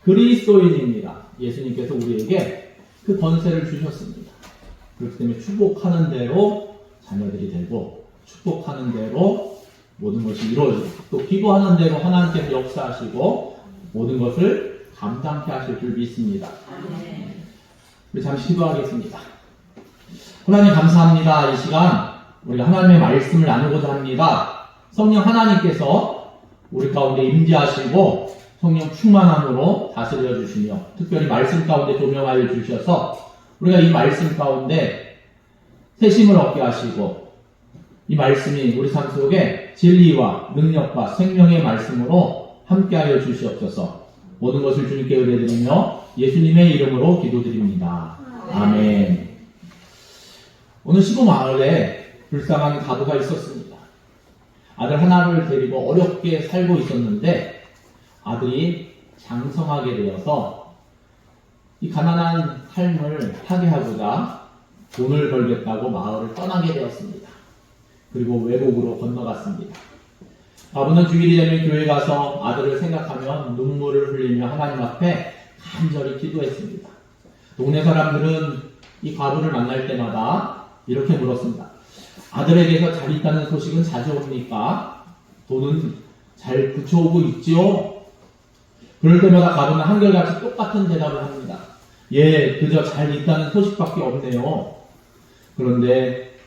그리스도인입니다. 예수님께서 우리에게 그 권세를 주셨습니다. 그렇기 때문에 축복하는 대로 자녀들이 되고, 축복하는 대로 모든 것이 이루어지고, 또 기도하는 대로 하나님께서 역사하시고 모든 것을 감당케 하실 줄 믿습니다. 우리 잠시 기도하겠습니다. 하나님 감사합니다. 이 시간 우리가 하나님의 말씀을 나누고자 합니다. 성령 하나님께서 우리 가운데 임재하시고 성령 충만함으로 다스려 주시며, 특별히 말씀 가운데 조명하여 주셔서 우리가 이 말씀 가운데 새심을 얻게 하시고, 이 말씀이 우리 삶 속에 진리와 능력과 생명의 말씀으로 함께하여 주시옵소서. 모든 것을 주님께 의뢰드리며 예수님의 이름으로 기도드립니다. 아멘. 오늘 시골 마을에 불쌍한 가부가 있었습니다. 아들 하나를 데리고 어렵게 살고 있었는데 아들이 장성하게 되어서 이 가난한 삶을 타개하고자 돈을 벌겠다고 마을을 떠나게 되었습니다. 그리고 외국으로 건너갔습니다. 아버는 주일이 되면 교회 가서 아들을 생각하며 눈물을 흘리며 하나님 앞에 간절히 기도했습니다. 동네 사람들은 이 과부를 만날 때마다 이렇게 물었습니다. 아들에게서 잘 있다는 소식은 자주 옵니까? 돈은 잘 붙여오고 있지요? 그럴 때마다 과부는 한결같이 똑같은 대답을 합니다. 예, 그저 잘 있다는 소식밖에 없네요. 그런데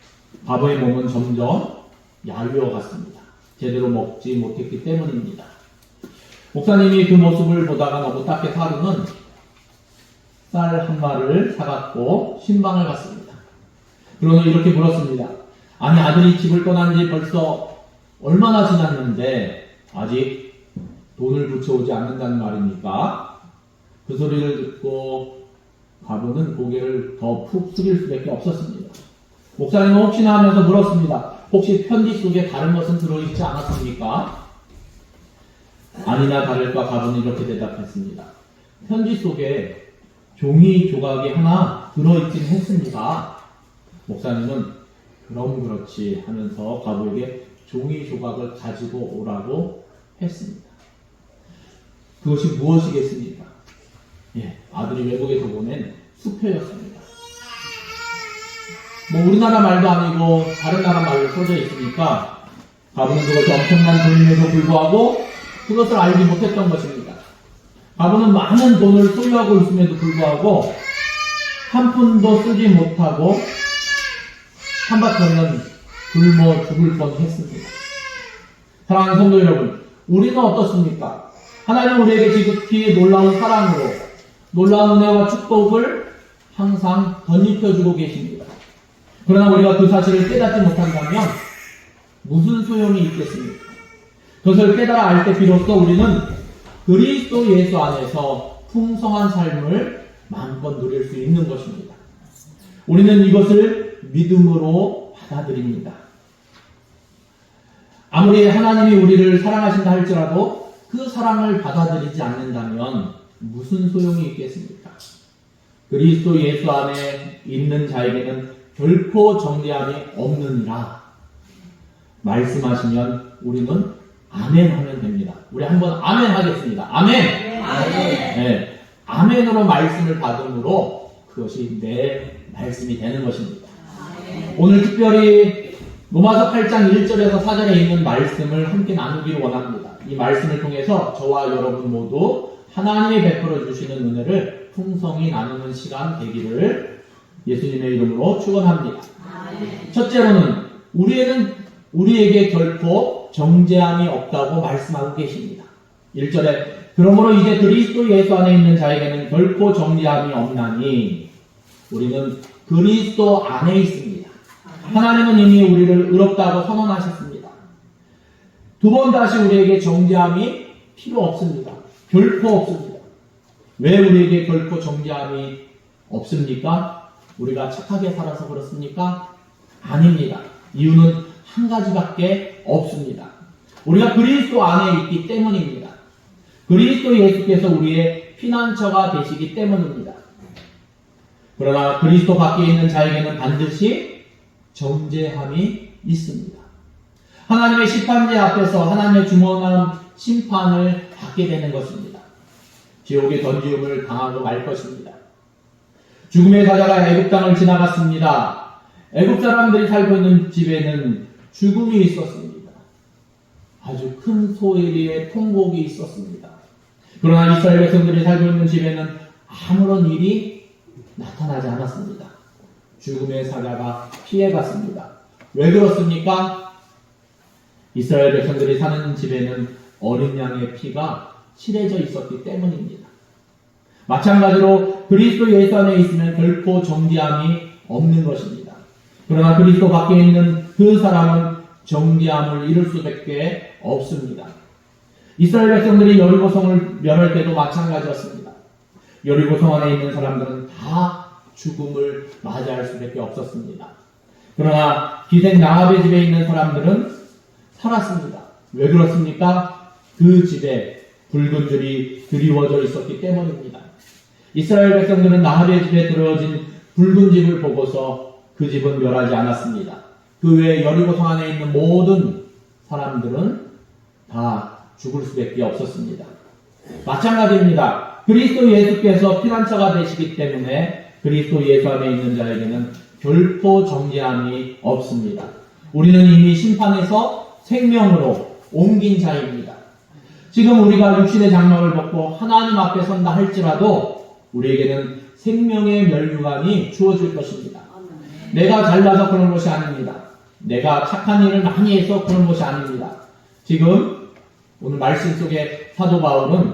과부의 몸은 점점 야위어 갔습니다. 제대로 먹지 못했기 때문입니다. 목사님이 그 모습을 보다가 너무 딱해서 하루는 쌀 한 마리를 사갖고 신방을 갔습니다. 그러면 이렇게 물었습니다. 아니, 아들이 집을 떠난 지 벌써 얼마나 지났는데 아직 돈을 붙여오지 않는다는 말입니까? 그 소리를 듣고 과부는 고개를 더 푹 숙일 수밖에 없었습니다. 목사님은 혹시나 하면서 물었습니다. 혹시 편지 속에 다른 것은 들어있지 않았습니까? 아니나 다를까 과부는 이렇게 대답했습니다. 편지 속에 종이 조각이 하나 들어있긴 했습니다. 목사님은 그럼 그렇지 하면서 과부에게 종이 조각을 가지고 오라고 했습니다. 그것이 무엇이겠습니까? 예, 아들이 외국에서 보낸 수표였습니다. 뭐 우리나라 말도 아니고 다른 나라 말로 써져 있으니까 과부는 그것이 엄청난 돈임에도 불구하고 그것을 알지 못했던 것입니다. 과부는 많은 돈을 소유하고 있음에도 불구하고 한 푼도 쓰지 못하고 한바탕은 굶어 죽을 뻔했습니다. 사랑하는 성도 여러분, 우리는 어떻습니까? 하나님 우리에게 지극히 놀라운 사랑으로 놀라운 은혜와 축복을 항상 덧입혀주고 계십니다. 그러나 우리가 그 사실을 깨닫지 못한다면 무슨 소용이 있겠습니까? 그것을 깨달아 알 때 비로소 우리는 그리스도 예수 안에서 풍성한 삶을 마음껏 누릴 수 있는 것입니다. 우리는 이것을 믿음으로 받아들입니다. 아무리 하나님이 우리를 사랑하신다 할지라도 그 사랑을 받아들이지 않는다면 무슨 소용이 있겠습니까? 그리스도 예수 안에 있는 자에게는 결코 정죄함이 없느니라 말씀하시면 우리는 아멘 하면 됩니다. 우리 한번 아멘 하겠습니다. 아멘! 아멘! 네, 아멘으로 말씀을 받음으로 그것이 내 말씀이 되는 것입니다. 아멘. 오늘 특별히 로마서 8장 1절에서 4절에 있는 말씀을 함께 나누기를 원합니다. 이 말씀을 통해서 저와 여러분 모두 하나님이 베풀어 주시는 은혜를 풍성히 나누는 시간 되기를 예수님의 이름으로 축원합니다. 첫째로는 우리에게 결코 정죄함이 없다고 말씀하고 계십니다. 1절에 그러므로 이제 그리스도 예수 안에 있는 자에게는 결코 정죄함이 없나니 우리는 그리스도 안에 있습니다. 하나님은 이미 우리를 의롭다고 선언하셨습니다. 두 번 다시 우리에게 정죄함이 필요 없습니다. 결코 없습니다. 왜 우리에게 결코 정죄함이 없습니까? 우리가 착하게 살아서 그렇습니까? 아닙니다. 이유는 한 가지밖에 없습니다. 우리가 그리스도 안에 있기 때문입니다. 그리스도 예수께서 우리의 피난처가 되시기 때문입니다. 그러나 그리스도 밖에 있는 자에게는 반드시 정죄함이 있습니다. 하나님의 심판대 앞에서 하나님의 중원한 심판을 받게 되는 것입니다. 지옥의 던지움을 당하고 말 것입니다. 죽음의 사자가 애굽 땅을 지나갔습니다. 애굽 사람들이 살고 있는 집에는 죽음이 있었습니다. 아주 큰 소리의 통곡이 있었습니다. 그러나 이스라엘 백성들이 살고 있는 집에는 아무런 일이 나타나지 않았습니다. 죽음의 사자가 피해갔습니다. 왜 그렇습니까? 이스라엘 백성들이 사는 집에는 어린 양의 피가 칠해져 있었기 때문입니다. 마찬가지로 그리스도 예수 안에 있으면 결코 정죄함이 없는 것입니다. 그러나 그리스도 밖에 있는 그 사람은 정죄함을 이룰 수밖에 없습니다. 이스라엘 백성들이 여리고성을 멸할 때도 마찬가지였습니다. 여리고성 안에 있는 사람들은 다 죽음을 맞이할 수밖에 없었습니다. 그러나 기생 나합의 집에 있는 사람들은 살았습니다. 왜 그렇습니까? 그 집에 붉은 줄이 드리워져 있었기 때문입니다. 이스라엘 백성들은 나합의 집에 들어진 붉은 집을 보고서 그 집은 멸하지 않았습니다. 그 외에 여리고성 안에 있는 모든 사람들은 다 죽을 수밖에 없었습니다. 마찬가지입니다. 그리스도 예수께서 피난처가 되시기 때문에 그리스도 예수 안에 있는 자에게는 결코 정죄함이 없습니다. 우리는 이미 심판에서 생명으로 옮긴 자입니다. 지금 우리가 육신의 장막을 벗고 하나님 앞에 선다 할지라도 우리에게는 생명의 면류관이 주어질 것입니다. 내가 잘나서 그런 것이 아닙니다. 내가 착한 일을 많이 해서 그런 것이 아닙니다. 지금 오늘 말씀 속에 사도 바울은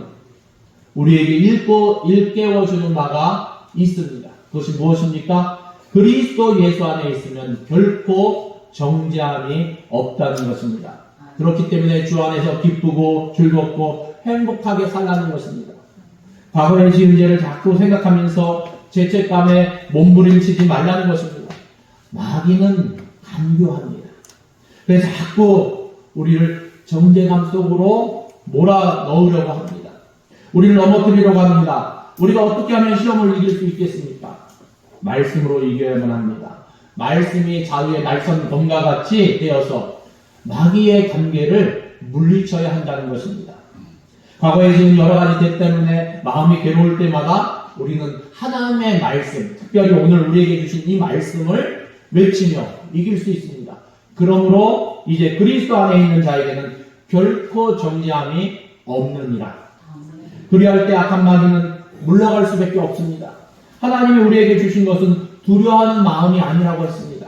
우리에게 일깨워주는 바가 있습니다. 그것이 무엇입니까? 그리스도 예수 안에 있으면 결코 정죄함이 없다는 것입니다. 그렇기 때문에 주 안에서 기쁘고 즐겁고 행복하게 살라는 것입니다. 과거의 지은 죄를 자꾸 생각하면서 죄책감에 몸부림치지 말라는 것입니다. 마귀는 간교합니다. 그래서 자꾸 우리를 정죄감 속으로 몰아넣으려고 합니다. 우리를 넘어뜨리려고 합니다. 우리가 어떻게 하면 시험을 이길 수 있겠습니까? 말씀으로 이겨야만 합니다. 말씀이 좌우의 날선 검과 같이 되어서 마귀의 관계를 물리쳐야 한다는 것입니다. 과거에 지금 여러 가지 죄 때문에 마음이 괴로울 때마다 우리는 하나님의 말씀, 특별히 오늘 우리에게 주신 이 말씀을 외치며 이길 수 있습니다. 그러므로 이제 그리스도 안에 있는 자에게는 결코 정죄함이 없느니라. 그리할 때 악한 마귀는 물러갈 수밖에 없습니다. 하나님이 우리에게 주신 것은 두려워하는 마음이 아니라고 했습니다.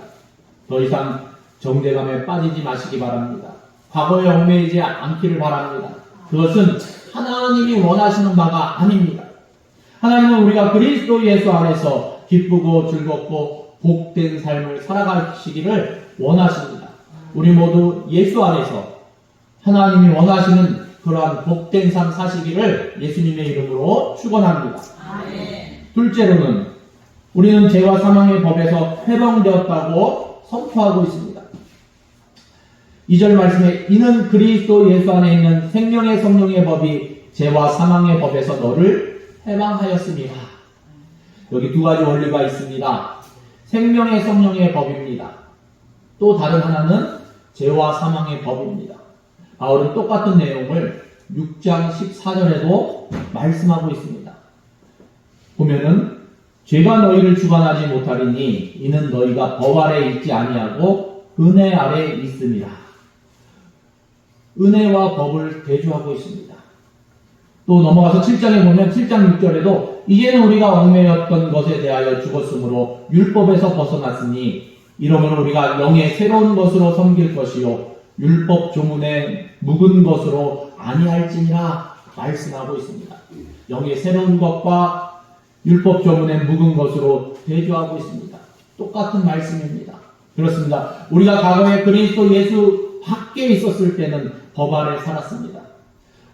더 이상 정죄감에 빠지지 마시기 바랍니다. 과거에 얽매이지 않기를 바랍니다. 그것은 하나님이 원하시는 바가 아닙니다. 하나님은 우리가 그리스도 예수 안에서 기쁘고 즐겁고 복된 삶을 살아가시기를 원하십니다. 우리 모두 예수 안에서 하나님이 원하시는 그러한 복된 삶 사시기를 예수님의 이름으로 축원합니다. 둘째로는 우리는 죄와 사망의 법에서 해방되었다고 선포하고 있습니다. 2절 말씀에 이는 그리스도 예수 안에 있는 생명의 성령의 법이 죄와 사망의 법에서 너를 해방하였습니다. 여기 두 가지 원리가 있습니다. 생명의 성령의 법입니다. 또 다른 하나는 죄와 사망의 법입니다. 바울은 똑같은 내용을 6장 14절에도 말씀하고 있습니다. 보면은 죄가 너희를 주관하지 못하리니 이는 너희가 법 아래 있지 아니하고 은혜 아래 있음이라. 은혜와 법을 대조하고 있습니다. 또 넘어가서 7장에 보면 7장 6절에도 이제는 우리가 얽매였던 것에 대하여 죽었으므로 율법에서 벗어났으니 이러면 우리가 영의 새로운 것으로 섬길 것이요 율법 조문에 묵은 것으로 아니할지니라 말씀하고 있습니다. 영의 새로운 것과 율법 조문에 묵은 것으로 대조하고 있습니다. 똑같은 말씀입니다. 그렇습니다. 우리가 과거에 그리스도 예수 밖에 있었을 때는 법 아래 살았습니다.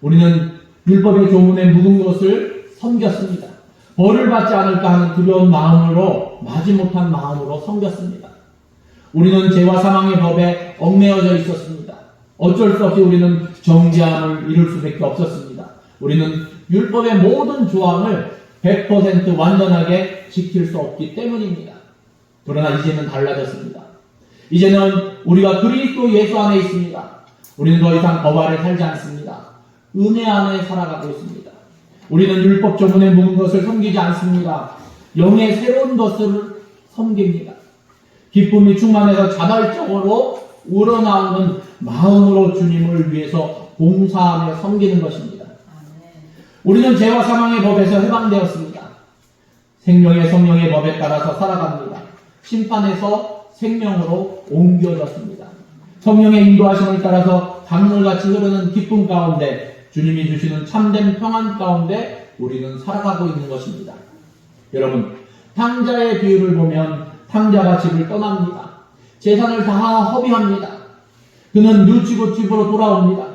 우리는 율법의 조문에 묵은 것을 섬겼습니다. 벌을 받지 않을까 하는 두려운 마음으로 마지못한 마음으로 섬겼습니다. 우리는 죄와 사망의 법에 얽매여져 있었습니다. 어쩔 수 없이 우리는 정죄함을 이룰 수밖에 없었습니다. 우리는 율법의 모든 조항을 100% 완전하게 지킬 수 없기 때문입니다. 그러나 이제는 달라졌습니다. 이제는 우리가 그리스도 예수 안에 있습니다. 우리는 더 이상 법 아래 살지 않습니다. 은혜 안에 살아가고 있습니다. 우리는 율법 조문에 묵은 것을 섬기지 않습니다. 영의 새로운 것을 섬깁니다. 기쁨이 충만해서 자발적으로 우러나오는 마음으로 주님을 위해서 봉사하며 섬기는 것입니다. 우리는 죄와 사망의 법에서 해방되었습니다. 생명의 성령의 법에 따라서 살아갑니다. 심판에서 생명으로 옮겨졌습니다. 성령의 인도하심을 따라서 강물같이 흐르는 기쁨 가운데 주님이 주시는 참된 평안 가운데 우리는 살아가고 있는 것입니다. 여러분, 탕자의 비유를 보면 탕자가 집을 떠납니다. 재산을 다 허비합니다. 그는 뉘우치고 집으로 돌아옵니다.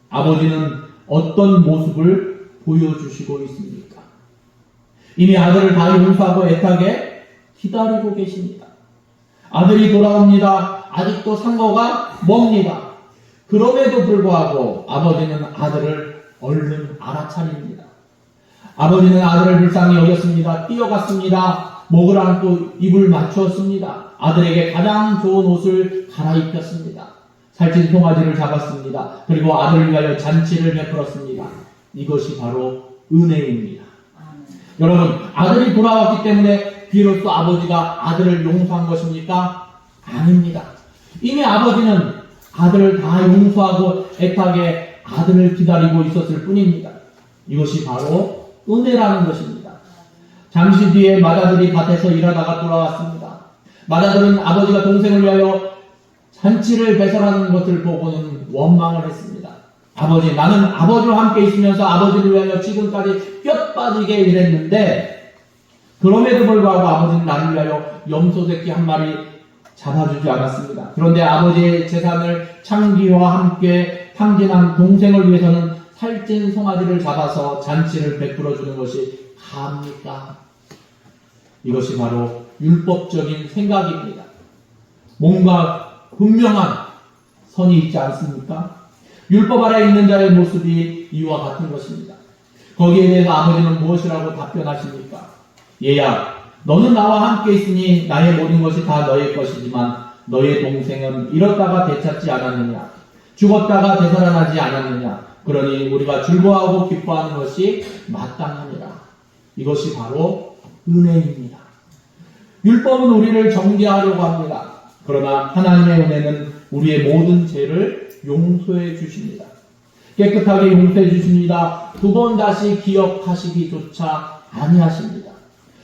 아버지는 어떤 모습을 보여주시고 있습니까? 이미 아들을 다 용서하고 애타게 기다리고 계십니다. 아들이 돌아옵니다. 아직도 상고가 멉니다. 그럼에도 불구하고 아버지는 아들을 얼른 알아차립니다. 아버지는 아들을 불쌍히 여겼습니다. 뛰어갔습니다. 목을 안고 입을 맞추었습니다. 아들에게 가장 좋은 옷을 갈아입혔습니다. 살찐 송아지를 잡았습니다. 그리고 아들을 위하여 잔치를 베풀었습니다. 이것이 바로 은혜입니다. 여러분, 아들이 돌아왔기 때문에 비로소 아버지가 아들을 용서한 것입니까? 아닙니다. 이미 아버지는 아들을 다 용서하고 애타게 아들을 기다리고 있었을 뿐입니다. 이것이 바로 은혜라는 것입니다. 잠시 뒤에 맏아들이 밭에서 일하다가 돌아왔습니다. 맏아들은 아버지가 동생을 위하여 잔치를 배설하는 것을 보고는 원망을 했습니다. 아버지, 나는 아버지와 함께 있으면서 아버지를 위하여 지금까지 뼈 빠지게 일했는데 그럼에도 불구하고 아버지는 나를 위하여 염소 새끼 한 마리 잡아주지 않았습니다. 그런데 아버지의 재산을 창기와 함께 탕진한 동생을 위해서는 살찐 송아지를 잡아서 잔치를 베풀어 주는 것이 가합니까? 이것이 바로 율법적인 생각입니다. 뭔가 분명한 선이 있지 않습니까? 율법 아래 있는 자의 모습이 이와 같은 것입니다. 거기에 대해서 아버지는 무엇이라고 답변하십니까? 얘야, 너는 나와 함께 있으니 나의 모든 것이 다 너의 것이지만 너의 동생은 잃었다가 되찾지 않았느냐? 죽었다가 되살아나지 않았느냐? 그러니 우리가 즐거워하고 기뻐하는 것이 마땅하니라. 이것이 바로 은혜입니다. 율법은 우리를 정죄하려고 합니다. 그러나 하나님의 은혜는 우리의 모든 죄를 용서해 주십니다. 깨끗하게 용서해 주십니다. 두 번 다시 기억하시기조차 아니하십니다.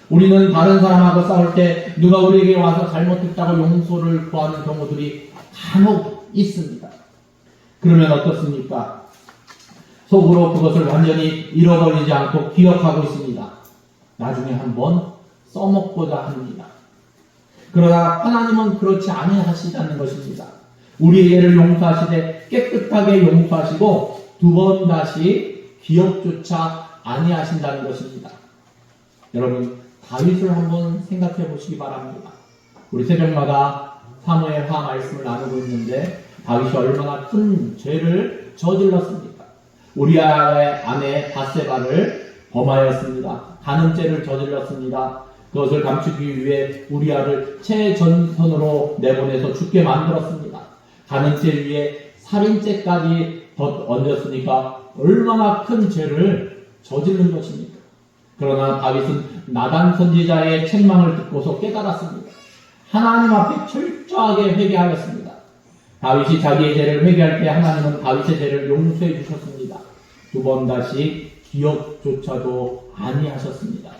우리는 다른 사람하고 싸울 때 누가 우리에게 와서 잘못했다고 용서를 구하는 경우들이 간혹 있습니다. 그러면 어떻습니까? 속으로 그것을 완전히 잃어버리지 않고 기억하고 있습니다. 나중에 한번 써먹고자 합니다. 그러나 하나님은 그렇지 아니하시다는 것입니다. 우리의 죄를 용서하시되 깨끗하게 용서하시고 두 번 다시 기억조차 아니하신다는 것입니다. 여러분, 다윗을 한번 생각해 보시기 바랍니다. 우리 새벽마다 사무엘하 말씀을 나누고 있는데 다윗이 얼마나 큰 죄를 저질렀습니까? 우리아의 아내 바세바를 범하였습니다. 간음죄를 저질렀습니다. 그것을 감추기 위해 우리아를 최전선으로 내보내서 죽게 만들었습니다. 간음죄 위에 살인죄까지 얹었으니까 얼마나 큰 죄를 저지른 것입니까? 그러나 다윗은 나단 선지자의 책망을 듣고서 깨달았습니다. 하나님 앞에 철저하게 회개하였습니다. 다윗이 자기의 죄를 회개할 때 하나님은 다윗의 죄를 용서해 주셨습니다. 두 번 다시 기억조차도 아니하셨습니다.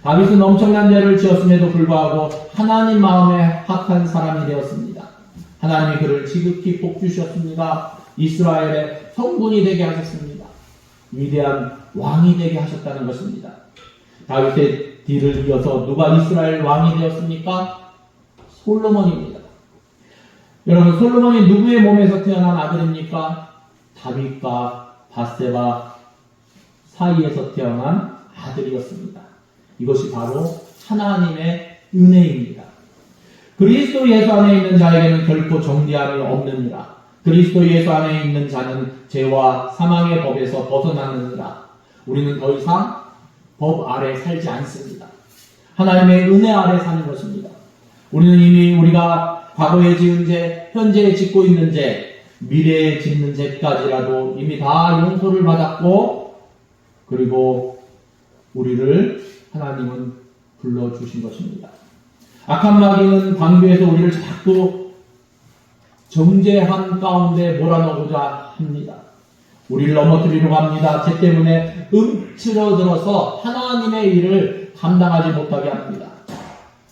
다윗은 엄청난 죄를 지었음에도 불구하고 하나님 마음에 합한 사람이 되었습니다. 하나님이 그를 지극히 복주셨습니다. 이스라엘의 성군이 되게 하셨습니다. 위대한 왕이 되게 하셨다는 것입니다. 다윗의 뒤를 이어서 누가 이스라엘 왕이 되었습니까? 솔로몬입니다. 여러분, 솔로몬이 누구의 몸에서 태어난 아들입니까? 다윗과 바세바 사이에서 태어난 아들이었습니다. 이것이 바로 하나님의 은혜입니다. 그리스도 예수 안에 있는 자에게는 결코 정죄함이 없느니라. 그리스도 예수 안에 있는 자는 죄와 사망의 법에서 벗어나느니라. 우리는 더 이상 법 아래 살지 않습니다. 하나님의 은혜 아래 사는 것입니다. 우리는 이미 우리가 과거에 지은 죄, 현재에 짓고 있는 죄, 미래에 짓는 죄까지라도 이미 다 용서를 받았고 그리고 우리를 하나님은 불러주신 것입니다. 악한 마귀는 광교에서 우리를 자꾸 정죄한 가운데 몰아넣고자 합니다. 우리를 넘어뜨리려고 합니다. 죄 때문에 움츠러들어서 하나님의 일을 감당하지 못하게 합니다.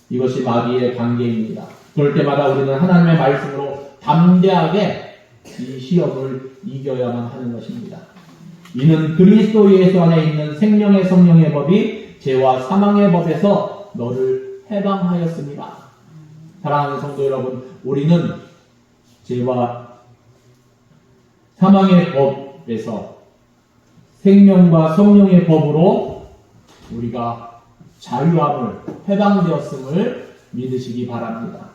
이것이 마귀의 관계입니다. 그럴 때마다 우리는 하나님의 말씀으로 담대하게 이 시험을 이겨야만 하는 것입니다. 이는 그리스도 예수 안에 있는 생명의 성령의 법이 죄와 사망의 법에서 너를 해방하였습니다. 사랑하는 성도 여러분, 우리는 죄와 사망의 법에서 생명과 성령의 법으로 우리가 자유함을, 해방되었음을 믿으시기 바랍니다.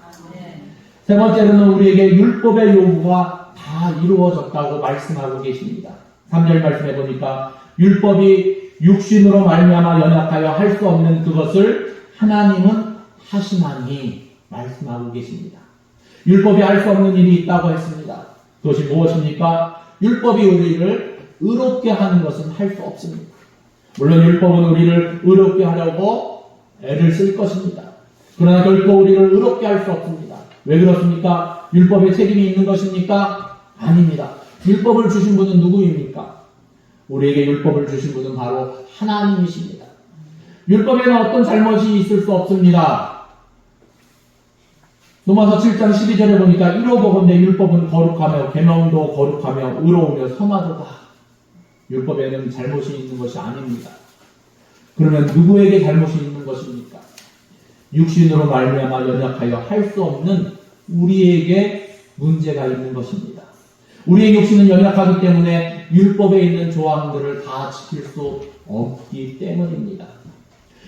세 번째로는 우리에게 율법의 요구가 다 이루어졌다고 말씀하고 계십니다. 3절 말씀해 보니까 율법이 육신으로 말미암아 연약하여 할 수 없는 그것을 하나님은 하시나니 말씀하고 계십니다. 율법이 할 수 없는 일이 있다고 했습니다. 그것이 무엇입니까? 율법이 우리를 의롭게 하는 것은 할 수 없습니다. 물론 율법은 우리를 의롭게 하려고 애를 쓸 것입니다. 그러나 결코 우리를 의롭게 할 수 없습니다. 왜 그렇습니까? 율법에 책임이 있는 것입니까? 아닙니다. 율법을 주신 분은 누구입니까? 우리에게 율법을 주신 분은 바로 하나님이십니다. 율법에는 어떤 잘못이 있을 수 없습니다. 로마서 7장 12절에 보니까 이로보건대 율법은 거룩하며 계명도 거룩하며 의로우며 선하도다. 율법에는 잘못이 있는 것이 아닙니다. 그러면 누구에게 잘못이 있는 것입니까? 육신으로 말미암아 연약하여 할 수 없는 우리에게 문제가 있는 것입니다. 우리의 육신은 연약하기 때문에 율법에 있는 조항들을 다 지킬 수 없기 때문입니다.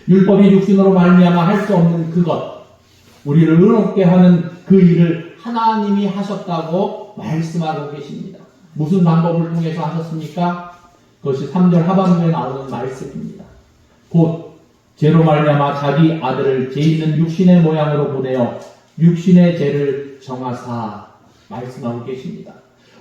율법이 육신으로 말미암아 할 수 없는 그것, 우리를 의롭게 하는 그 일을 하나님이 하셨다고 말씀하고 계십니다. 무슨 방법을 통해서 하셨습니까? 그것이 3절 하반부에 나오는 말씀입니다. 곧 죄로 말미암아 자기 아들을 죄 있는 육신의 모양으로 보내어 육신의 죄를 정하사 말씀하고 계십니다.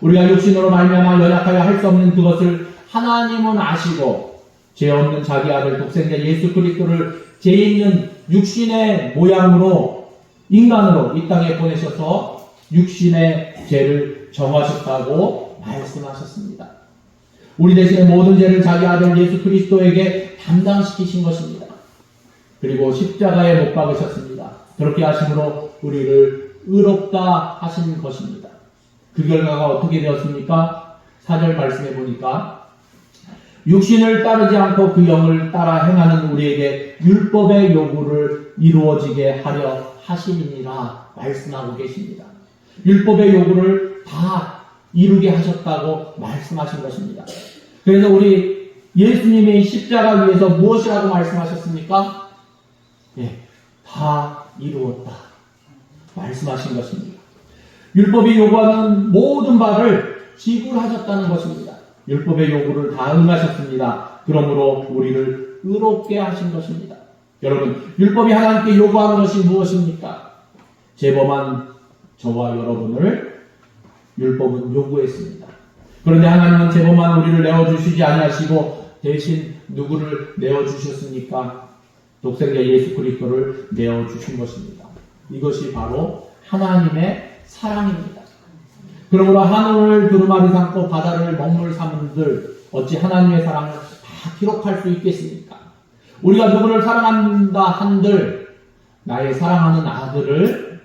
우리가 육신으로 말미암아 연약하여 할 수 없는 그것을 하나님은 아시고 죄 없는 자기 아들 독생자 예수 그리스도를 죄 있는 육신의 모양으로 인간으로 이 땅에 보내셔서 육신의 죄를 정하셨다고 말씀하셨습니다. 우리 대신에 모든 죄를 자기 아들 예수 그리스도에게 담당시키신 것입니다. 그리고 십자가에 못 박으셨습니다. 그렇게 하심으로 우리를 의롭다 하신 것입니다. 그 결과가 어떻게 되었습니까? 4절 말씀해 보니까 육신을 따르지 않고 그 영을 따라 행하는 우리에게 율법의 요구를 이루어지게 하려 하심이니라 말씀하고 계십니다. 율법의 요구를 다 이루게 하셨다고 말씀하신 것입니다. 그래서 우리 예수님의 십자가 위에서 무엇이라고 말씀하셨습니까? 다 이루었다 말씀하신 것입니다. 율법이 요구하는 모든 바를 지불하셨다는 것입니다. 율법의 요구를 다 응하셨습니다. 그러므로 우리를 의롭게 하신 것입니다. 여러분, 율법이 하나님께 요구하는 것이 무엇입니까? 죄범한 저와 여러분을 율법은 요구했습니다. 그런데 하나님은 죄범한 우리를 내어주시지 아니하시고 대신 누구를 내어주셨습니까? 독생자 예수 그리스도를 내어주신 것입니다. 이것이 바로 하나님의 사랑입니다. 그러므로 하늘을 두루마리 삼고 바다를 먹물 삼은들 어찌 하나님의 사랑을 다 기록할 수 있겠습니까? 우리가 누구를 사랑한다 한들 나의 사랑하는 아들을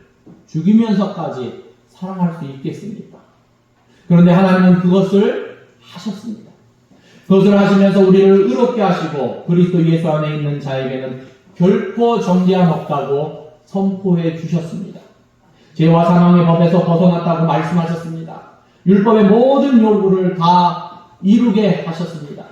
죽이면서까지 사랑할 수 있겠습니까? 그런데 하나님은 그것을 하셨습니다. 그것을 하시면서 우리를 의롭게 하시고 그리스도 예수 안에 있는 자에게는 결코 정죄함 없다고 선포해 주셨습니다. 죄와 사망의 법에서 벗어났다고 말씀하셨습니다. 율법의 모든 요구를 다 이루게 하셨습니다.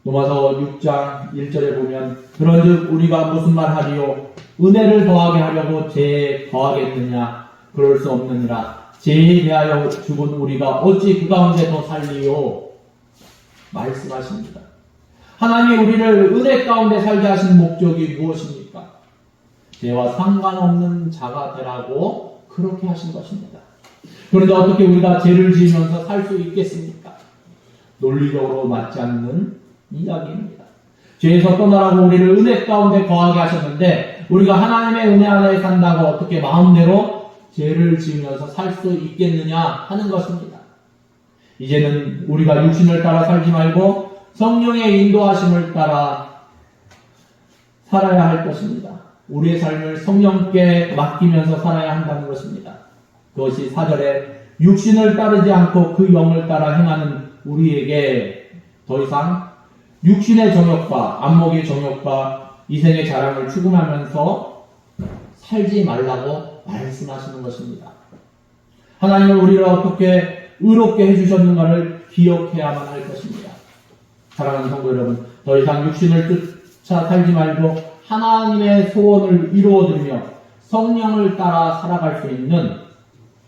로마서 6장 1절에 보면 그런즉 우리가 무슨 말 하리요? 은혜를 더하게 하려고 죄에 더하겠느냐? 그럴 수 없느니라. 죄에 대하여 죽은 우리가 어찌 그 가운데 더 살리요? 말씀하십니다. 하나님이 우리를 은혜 가운데 살게 하신 목적이 무엇입니까? 죄와 상관없는 자가 되라고 그렇게 하신 것입니다. 그런데 어떻게 우리가 죄를 지으면서 살 수 있겠습니까? 논리적으로 맞지 않는 이야기입니다. 죄에서 떠나라고 우리를 은혜 가운데 거하게 하셨는데 우리가 하나님의 은혜 안에 산다고 어떻게 마음대로 죄를 지으면서 살 수 있겠느냐 하는 것입니다. 이제는 우리가 육신을 따라 살지 말고 성령의 인도하심을 따라 살아야 할 것입니다. 우리의 삶을 성령께 맡기면서 살아야 한다는 것입니다. 그것이 4절에 육신을 따르지 않고 그 영을 따라 행하는 우리에게 더 이상 육신의 정욕과 안목의 정욕과 이생의 자랑을 추구하면서 살지 말라고 말씀하시는 것입니다. 하나님은 우리를 어떻게 의롭게 해주셨는가를 기억해야만 할 것입니다. 사랑하는 성도 여러분, 더 이상 육신을 쫓아 살지 말고 하나님의 소원을 이루어드리며 성령을 따라 살아갈 수 있는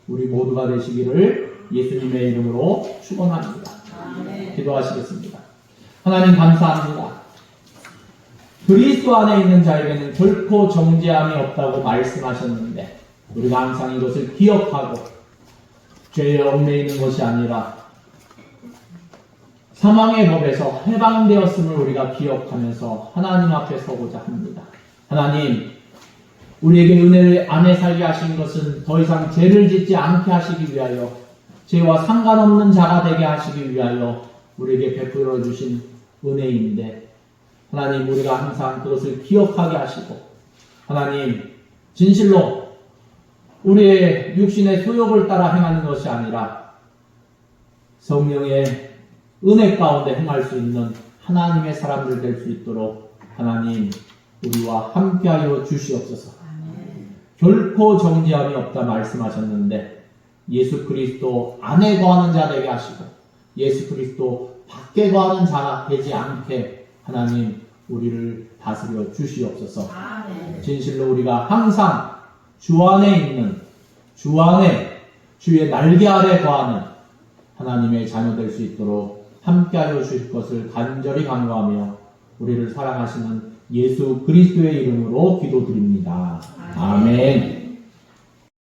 우리 모두가 되시기를 예수님의 이름으로 축원합니다. 기도하시겠습니다. 하나님 감사합니다. 그리스도 안에 있는 자에게는 결코 정죄함이 없다고 말씀하셨는데 우리가 항상 이것을 기억하고 죄에 얽매이는 것이 아니라 사망의 법에서 해방되었음을 우리가 기억하면서 하나님 앞에 서고자 합니다. 하나님, 우리에게 은혜를 안에 살게 하신 것은 더 이상 죄를 짓지 않게 하시기 위하여 죄와 상관없는 자가 되게 하시기 위하여 우리에게 베풀어 주신 은혜인데 하나님, 우리가 항상 그것을 기억하게 하시고 하나님, 진실로 우리의 육신의 소욕을 따라 행하는 것이 아니라 성령의 은혜 가운데 행할 수 있는 하나님의 사람들 될 수 있도록 하나님, 우리와 함께하여 주시옵소서. 결코 정죄함이 없다 말씀하셨는데 예수 그리스도 안에 거하는 자 되게 하시고 예수 그리스도 밖에 거하는 자가 되지 않게 하나님, 우리를 다스려 주시옵소서. 진실로 우리가 항상 주 안에 있는, 주 안에 주의 날개 아래 거하는 하나님의 자녀 될 수 있도록 함께하여 주실 것을 간절히 간구하며 우리를 사랑하시는 예수 그리스도의 이름으로 기도드립니다. 아멘.